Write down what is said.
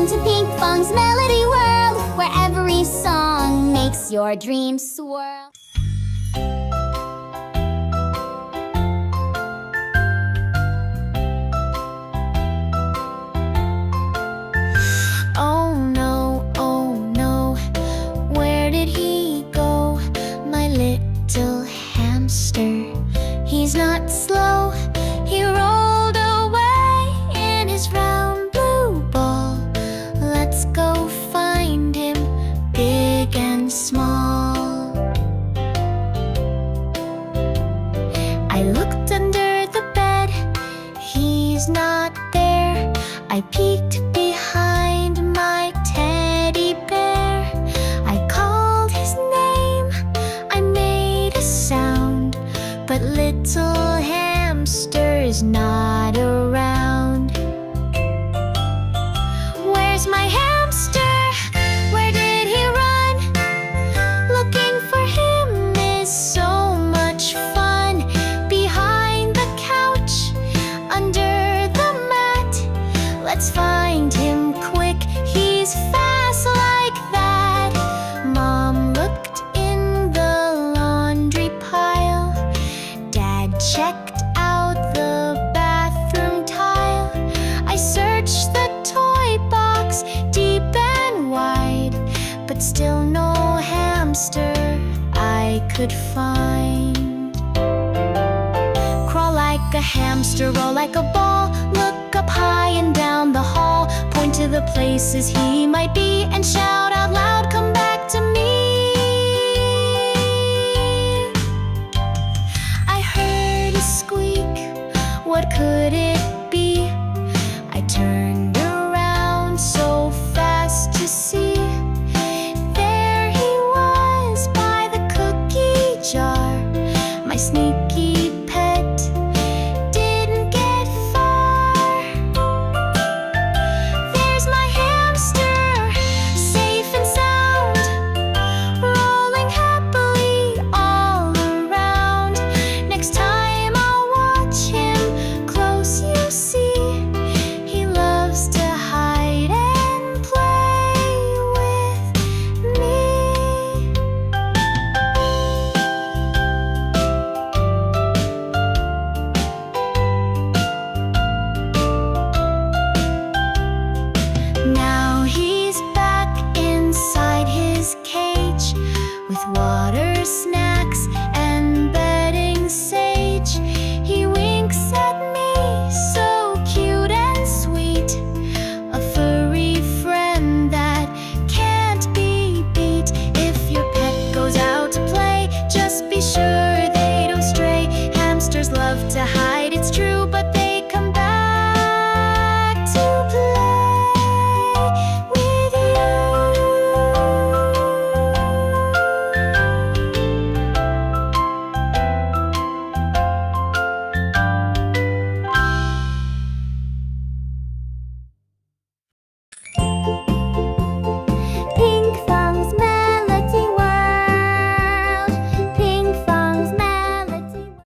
Welcome to Pinkfong's Melody World, where every song makes your dreams swirl. Oh no, where did he go? My little hamster. He's not slow, he rolled away in his round blue ball. Let's go find him, big and small. I looked under the bed, he's not there. I peeked behind my teddy bear. I called his name, I made a sound, but little hamster's not around. Where's my hamster? Where did he run? Looking for him is so much fun. Behind the couch, under the mat, let's find him quick, he's fast like that. Mom looked in the laundry pile, Dad checked out the bathroom tile. I searched the toy box deep and wide, but still no hamster I could find. Crawl like a hamster, roll like a ball, look up high and down the hall, point to the places he might be and shout out loud, come back to me. I heard a squeak, what could it be? I turned around so fast to see. There he was by the cookie jar, my sneaky pet didn't get far. There's my hamster, safe and sound, rolling happily all around. Next time I'll watch him close, you see, he loves to hide and play with me. Now he's back inside his cage with water, snacks, and bedding sage. He winks at me, so cute and sweet, a furry friend that can't be beat. If your pet goes out to play, just be sure they don't stray. Hamsters love to hide